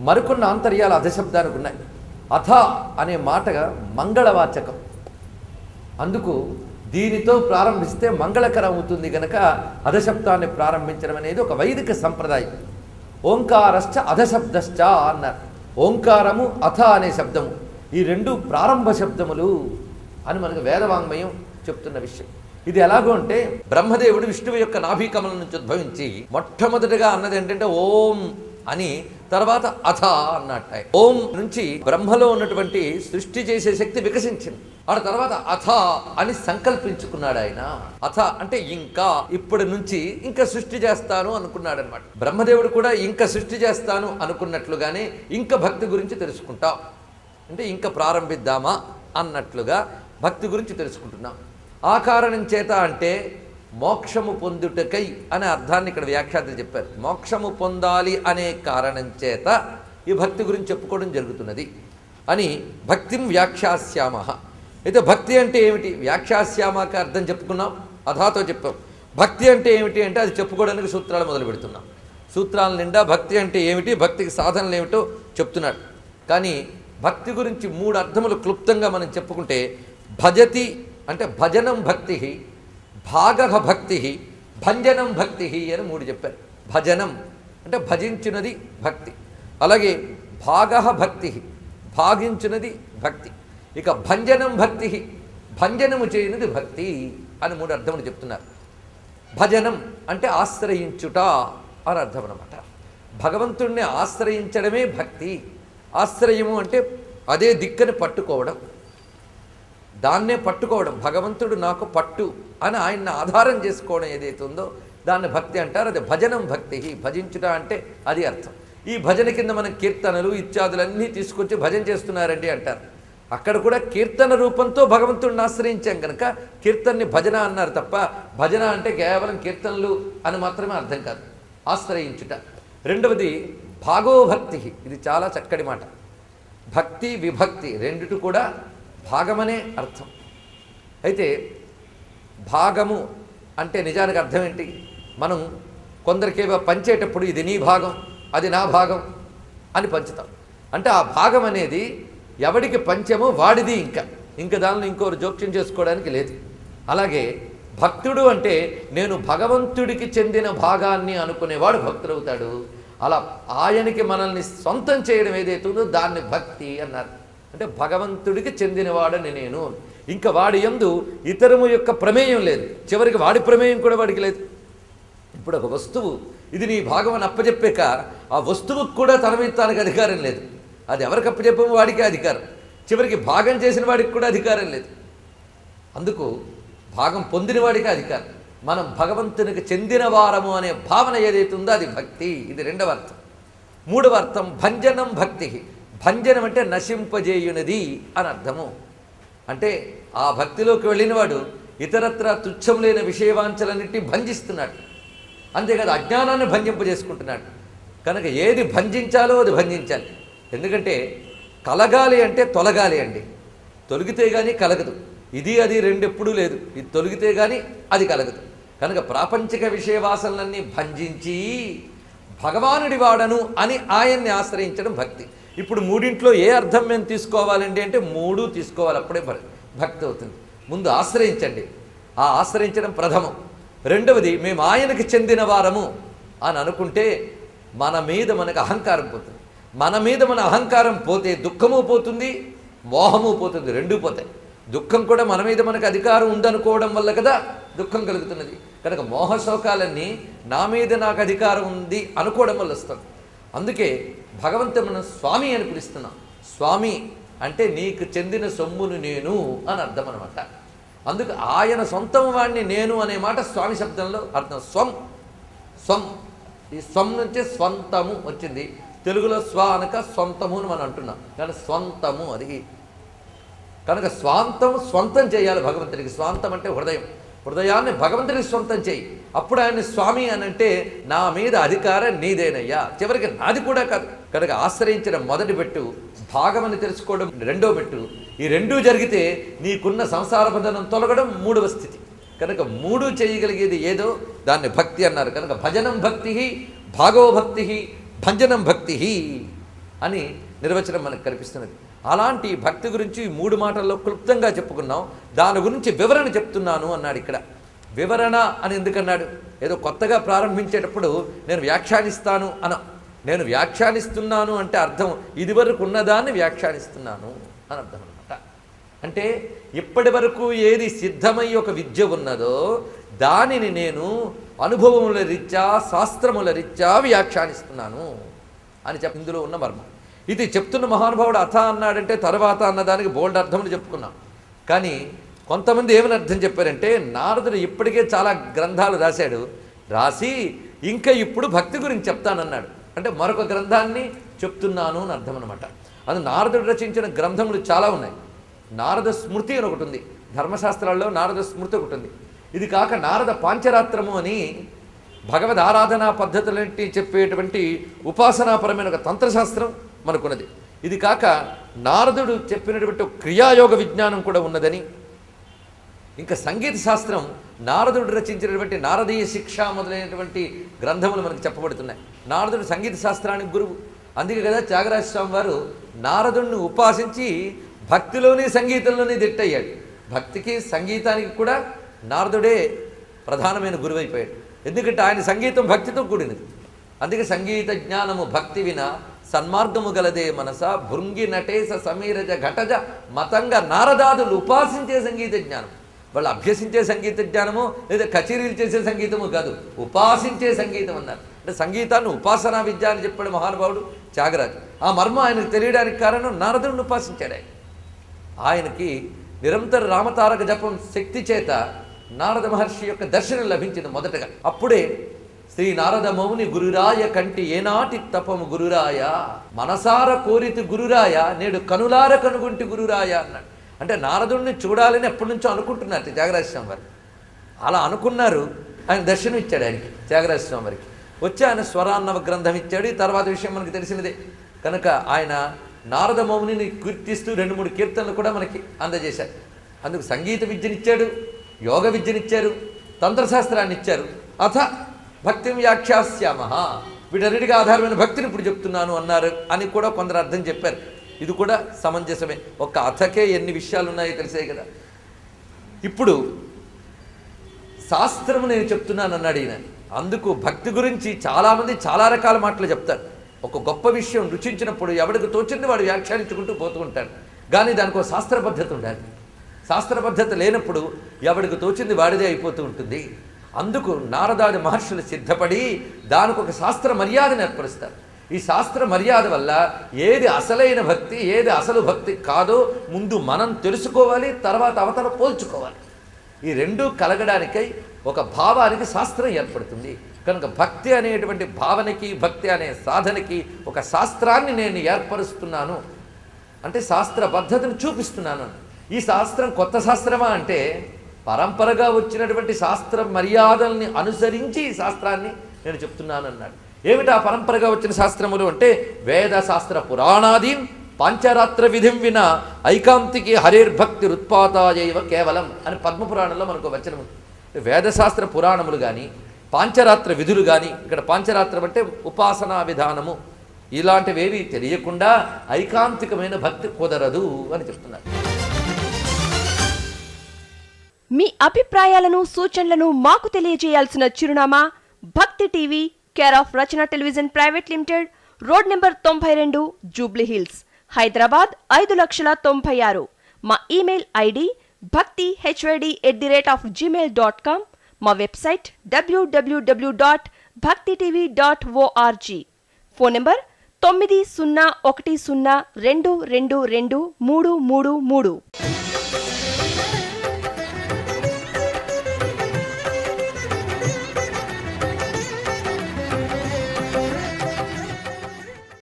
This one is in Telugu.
మరికొన్ని ఆంతర్యాలు అధశబ్దానికి ఉన్నాయి. అథ అనే మాటగా మంగళవాచకం, అందుకు దీనితో ప్రారంభిస్తే మంగళకరం అవుతుంది గనక అధశబ్దాన్ని ప్రారంభించడం అనేది ఒక వైదిక సంప్రదాయం. ఓంకారశ్చ అధశబ్దశ్చ అన్నారు. ఓంకారము అథ అనే శబ్దము ఈ రెండు ప్రారంభ శబ్దములు అని మనకు వేదవాంగ్మయం చెప్తున్న విషయం. ఇది ఎలాగో అంటే బ్రహ్మదేవుడు విష్ణువు యొక్క నాభీకమలం నుంచి ఉద్భవించి మొట్టమొదటిగా అన్నది ఏంటంటే ఓం అని, తర్వాత అథ అన్నట్ట. ఓం నుంచి బ్రహ్మలో ఉన్నటువంటి సృష్టి చేసే శక్తి వికసించింది. ఆ తర్వాత అథ అని సంకల్పించుకున్నాడు ఆయన. అథ అంటే ఇంకా, ఇప్పటి నుంచి ఇంకా సృష్టి చేస్తాను అనుకున్నాడు అనమాట. బ్రహ్మదేవుడు కూడా ఇంకా సృష్టి చేస్తాను అనుకున్నట్లుగానే ఇంకా భక్తి గురించి తెలుసుకుంటాం, అంటే ఇంకా ప్రారంభిద్దామా అన్నట్లుగా భక్తి గురించి తెలుసుకుంటున్నాం. ఆ కారణం చేత అంటే మోక్షము పొందుటకై అనే అర్థాన్ని ఇక్కడ వ్యాఖ్యాతలు చెప్పారు. మోక్షము పొందాలి అనే కారణం చేత ఈ భక్తి గురించి చెప్పుకోవడం జరుగుతున్నది అని భక్తిం వ్యాఖ్యాస్యామ. అయితే భక్తి అంటే ఏమిటి? వ్యాఖ్యాస్యామకి అర్థం చెప్పుకున్నాం, అథాతో చెప్పాం. భక్తి అంటే ఏమిటి అంటే అది చెప్పుకోవడానికి సూత్రాలు మొదలు పెడుతున్నాం. సూత్రాల నిండా భక్తి అంటే ఏమిటి, భక్తికి సాధనలు ఏమిటో చెప్తున్నాడు. కానీ భక్తి గురించి 3 అర్థములు క్లుప్తంగా మనం చెప్పుకుంటే, భజతి అంటే భజనం భక్తి, భాగ భక్తి, భంజనం భక్తి అని 3 చెప్పారు. భజనం అంటే భజించినది భక్తి, అలాగే భాగ భక్తి భాగించినది భక్తి, ఇక భంజనం భక్తి భంజనము చేయనిది భక్తి అని 3 అర్థములు చెప్తున్నారు. భజనం అంటే ఆశ్రయించుట అని అర్థం అన్నమాట. భగవంతుణ్ణి ఆశ్రయించడమే భక్తి. ఆశ్రయము అంటే అదే దిక్కని పట్టుకోవడం, దాన్నే పట్టుకోవడం. భగవంతుడు నాకు పట్టు అని ఆయన్ని ఆధారం చేసుకోవడం ఏదైతే ఉందో దాన్ని భక్తి అంటారు. అది భజనం భక్తి. భజించుట అంటే అది అర్థం. ఈ భజన కింద మనం కీర్తనలు ఇత్యాదులన్నీ తీసుకొచ్చి భజన చేస్తున్నారండి అంటారు. అక్కడ కూడా కీర్తన రూపంతో భగవంతుడిని ఆశ్రయించాం కనుక కీర్తనని భజన అన్నారు తప్ప భజన అంటే కేవలం కీర్తనలు అని మాత్రమే అర్థం కాదు, ఆశ్రయించుట. రెండవది భాగోభక్తి. ఇది చాలా చక్కటి మాట. భక్తి విభక్తి రెండిటి కూడా భాగమనే అర్థం. అయితే భాగము అంటే నిజానికి అర్థం ఏంటి? మనం కొందరికేవో పంచేటప్పుడు ఇది నీ భాగం అది నా భాగం అని పంచుతాం. అంటే ఆ భాగం అనేది ఎవడికి పంచమో వాడిది, ఇంకా దానిలో ఇంకోరు జోక్యం చేసుకోవడానికి లేదు. అలాగే భక్తుడు అంటే నేను భగవంతుడికి చెందిన భాగాన్ని అనుకునేవాడు భక్తుడవుతాడు. అలా ఆయనకి మనల్ని సొంతం చేయడం ఏదైతే ఉందో దాన్ని భక్తి అన్నారు. అంటే భగవంతుడికి చెందినవాడని నేను, ఇంకా వాడి యందు ఇతరము యొక్క ప్రమేయం లేదు. చివరికి వాడి ప్రమేయం కూడా వాడికి లేదు. ఇప్పుడు ఒక వస్తువు ఇది నీ భాగం అని అప్పచెప్పాక ఆ వస్తువుకు కూడా తన మీద తనకు అధికారం లేదు. అది ఎవరికి అప్పచెప్పామో వాడికే అధికారం, చివరికి భాగం చేసిన వాడికి కూడా అధికారం లేదు. అందుకు భాగం పొందిన వాడికే అధికారం. మనం భగవంతునికి చెందిన వారము అనే భావన ఏదైతే ఉందో అది భక్తి. ఇది రెండవ అర్థం. మూడవ అర్థం భంజనం భక్తి. భంజనం అంటే నశింపజేయునది అని అర్థము. అంటే ఆ భక్తిలోకి వెళ్ళినవాడు ఇతరత్ర తుచ్చం లేని విషయవాంఛలన్నింటినీ భంజిస్తున్నాడు. అంతేకాదు అజ్ఞానాన్ని భంజింపజేసుకుంటున్నాడు. కనుక ఏది భంజించాలో అది భంజించాలి. ఎందుకంటే కలగాలి అంటే తొలగాలి అండి, తొలగితే కానీ కలగదు. ఇది అది రెండెప్పుడూ లేదు, ఇది తొలగితే కానీ అది కలగదు. కనుక ప్రాపంచిక విషయవాసనలన్నీ భంజించి భగవానుడి వాడను అని ఆయన్ని ఆశ్రయించడం భక్తి. ఇప్పుడు మూడింట్లో ఏ అర్థం మేము తీసుకోవాలండి అంటే 3 తీసుకోవాలి, అప్పుడే భక్తి అవుతుంది. ముందు ఆశ్రయించండి, ఆ ఆశ్రయించడం ప్రథమం. రెండవది మేము ఆయనకి చెందిన వారము అని అనుకుంటే మన మీద మనకు అహంకారం పోతుంది. మన మీద మన అహంకారం పోతే దుఃఖము పోతుంది, మోహము పోతుంది, రెండూ పోతాయి. దుఃఖం కూడా మన మీద మనకు అధికారం ఉందనుకోవడం వల్ల కదా దుఃఖం కలుగుతున్నది. కనుక మోహశోకాలన్నీ నా మీద నాకు అధికారం ఉంది అనుకోవడం వల్ల వస్తుంది. అందుకే భగవంతుడు మనం స్వామి అని పిలుస్తున్నాం. స్వామి అంటే నీకు చెందిన సొమ్మును నేను అని అర్థం అనమాట. అందుకు ఆయన సొంతం వాడిని నేను అనే మాట స్వామి శబ్దంలో అర్థం. స్వం స్వం, ఈ స్వం నుంచే స్వంతము వచ్చింది. తెలుగులో స్వ అనక సొంతము అని మనం అంటున్నాం, కానీ స్వంతము అది. కనుక స్వాంతం స్వంతం చేయాలి భగవంతుడికి. స్వాంతం అంటే హృదయం. హృదయాన్ని భగవంతుడికి సొంతం చేయి, అప్పుడు ఆయన్ని స్వామి అని అంటే నా మీద అధికారం నీదేనయ్యా, చివరికి నాది కూడా కాదు. కనుక ఆశ్రయించడం మొదటి పెట్టు, భాగమని తెలుసుకోవడం రెండో పెట్టు. ఈ రెండూ జరిగితే నీకున్న సంసార బంధనం తొలగడం మూడవ స్థితి. కనుక 3 చేయగలిగేది ఏదో దాన్ని భక్తి అన్నారు. కనుక భజనం భక్తి, భాగో భక్తి, భంజనం భక్తి అని నిర్వచనం మనకు కనిపిస్తున్నది. అలాంటి భక్తి గురించి 3 మాటల్లో క్లుప్తంగా చెప్పుకున్నాం. దాని గురించి వివరణ చెప్తున్నాను అన్నాడు. ఇక్కడ వివరణ అని ఎందుకన్నాడు? ఏదో కొత్తగా ప్రారంభించేటప్పుడు నేను వ్యాఖ్యానిస్తాను నేను వ్యాఖ్యానిస్తున్నాను అంటే అర్థం ఇదివరకు ఉన్నదాన్ని వ్యాఖ్యానిస్తున్నాను అని అర్థం అనమాట. అంటే ఇప్పటి వరకు ఏది సిద్ధమై ఒక విద్య ఉన్నదో దానిని నేను అనుభవముల రీత్యా శాస్త్రముల రీత్యా వ్యాఖ్యానిస్తున్నాను అని ఇందులో ఉన్న మర్మం. ఇది చెప్తున్న మహానుభావుడు అథ అన్నాడంటే తర్వాత అన్నదానికి బోల్డ్ అర్థములు చెప్పుకున్నాం. కానీ కొంతమంది ఏమని అర్థం చెప్పారంటే నారదుడు ఇప్పటికే చాలా గ్రంథాలు రాసి ఇంకా ఇప్పుడు భక్తి గురించి చెప్తానన్నాడు. అంటే మరొక గ్రంథాన్ని చెప్తున్నాను అని అర్థం అనమాట. అది నారదుడు రచించిన గ్రంథములు చాలా ఉన్నాయి. నారద స్మృతి అని ఒకటి ఉంది, ధర్మశాస్త్రాల్లో నారద స్మృతి ఒకటి ఉంది. ఇది కాక నారద పాంచరాత్రము అని భగవద్ ఆరాధనా పద్ధతులంటి చెప్పేటువంటి ఉపాసనాపరమైన ఒక తంత్రశాస్త్రం మనకున్నది. ఇది కాక నారదుడు చెప్పినటువంటి క్రియాయోగ విజ్ఞానం కూడా ఉన్నదని, ఇంకా సంగీత శాస్త్రం నారదుడు రచించినటువంటి నారదీయ శిక్ష మొదలైనటువంటి గ్రంథములు మనకు చెప్పబడుతున్నాయి. నారదుడు సంగీత శాస్త్రానికి గురువు. అందుకే కదా త్యాగరాజ స్వామి వారు నారదుడిని ఉపాసించి భక్తిలోనే సంగీతంలోనే దిట్టయ్యాడు. భక్తికి సంగీతానికి కూడా నారదుడే ప్రధానమైన గురువు అయిపోయాడు. ఎందుకంటే ఆయన సంగీతం భక్తితో కూడినది. అందుకే సంగీత జ్ఞానము భక్తి విన సన్మార్గము గలదే మనస భృంగి నటేశ సమీరజ ఘటజ మతంగా నారదాదులు ఉపాసించే సంగీత జ్ఞానం. వాళ్ళు అభ్యసించే సంగీత జ్ఞానము లేదా కచేరీలు చేసే సంగీతము కాదు, ఉపాసించే సంగీతం అన్నారు. అంటే సంగీతాన్ని ఉపాసనా విద్య అని చెప్పాడు మహానుభావుడు త్యాగరాజు. ఆ మర్మం ఆయనకు తెలియడానికి కారణం నారదుడిని ఉపాసించాడు. ఆయనకి నిరంతర రామతారక జపం శక్తి చేత నారద మహర్షి యొక్క దర్శనం లభించింది మొదటగా. అప్పుడే శ్రీ నారద మౌని గురురాయ కంటి ఏనాటి తపము గురురాయ మనసార కోరితి గురురాయ నేడు కనులార కనుగొంటి గురురాయ అన్నాడు. అంటే నారదుడిని చూడాలని ఎప్పటి నుంచో అనుకుంటున్నారు త్యాగరాజస్వామి వారు. అలా అనుకున్నారు, ఆయన దర్శనం ఇచ్చాడు. ఆయనకి త్యాగరాజస్వామి వారికి వచ్చి ఆయన స్వరాన్నవ గ్రంథం ఇచ్చాడు. ఈ తర్వాత విషయం మనకి తెలిసినదే కనుక ఆయన నారద మౌనిని కీర్తిస్తూ 2-3 కీర్తనలు కూడా మనకి అందజేశారు. అందుకు సంగీత విద్యనిచ్చాడు, యోగ విద్యనిచ్చారు, తంత్రశాస్త్రాన్ని ఇచ్చారు. అథ భక్తిం వ్యాఖ్యాస్యామ, వీటన్నిటికీ ఆధారమైన భక్తిని ఇప్పుడు చెప్తున్నాను అన్నారు అని కూడా కొందరు అర్థం చెప్పారు. ఇది కూడా సమంజసమే. ఒక్క అథకే ఎన్ని విషయాలు ఉన్నాయో తెలిసే కదా. ఇప్పుడు శాస్త్రము నేను చెప్తున్నాను అన్నాడు ఈయన. అందుకు భక్తి గురించి చాలామంది చాలా రకాల మాటలు చెప్తారు. ఒక గొప్ప విషయం రుచించినప్పుడు ఎవరికి తోచింది వాడు వ్యాఖ్యానించుకుంటూ పోతూ ఉంటాడు. కానీ దానికి ఒక శాస్త్ర పద్ధతి ఉండాలి. శాస్త్ర పద్ధతి లేనప్పుడు ఎవరికి తోచింది వాడిదే అయిపోతూ ఉంటుంది. అందుకు నారదాది మహర్షులు సిద్ధపడి దానికి ఒక శాస్త్ర మర్యాదను ఏర్పరుస్తారు. ఈ శాస్త్ర మర్యాద వల్ల ఏది అసలైన భక్తి ఏది అసలు భక్తి కాదో ముందు మనం తెలుసుకోవాలి, తర్వాత అవతల పోల్చుకోవాలి. ఈ రెండూ కలగడానికై ఒక భావానికి శాస్త్రం ఏర్పడుతుంది. కనుక భక్తి అనేటువంటి భావనకి భక్తి అనే సాధనకి ఒక శాస్త్రాన్ని నేను ఏర్పరుస్తున్నాను, అంటే శాస్త్ర పద్ధతిని చూపిస్తున్నాను. ఈ శాస్త్రం కొత్త శాస్త్రమా అంటే పరంపరగా వచ్చినటువంటి శాస్త్ర మర్యాదల్ని అనుసరించి ఈ శాస్త్రాన్ని నేను చెప్తున్నాను అన్నాడు. ఏమిటా పరంపరగా వచ్చిన శాస్త్రములు అంటే వేద శాస్త్ర పురాణాదీన్ పాంచరాత్ర విధిం విన ఐకాంతికి హరిర్భక్తి రుత్పాతాయైవ కేవలం అని పద్మపురాణంలో మనకు వచనం ఉంది. వేదశాస్త్ర పురాణములు కానీ పాంచరాత్ర విధులు కానీ, ఇక్కడ పాంచరాత్రం అంటే ఉపాసనా విధానము, ఇలాంటివేవి తెలియకుండా ఐకాంతికమైన భక్తి కుదరదు అని చెప్తున్నారు. మీ అభిప్రాయాలను సూచనలను మాకు తెలియజేయాల్సిన చిరునామా భక్తి TV, care of Rachana television private limited, road number 92, Jubilee hills, Hyderabad 5,96,000. మా ఇమెయిల్ ఐడి bhakti@gmail.com. మా వెబ్సైట్ www.bhaktitv.org. Phone number 901012223333.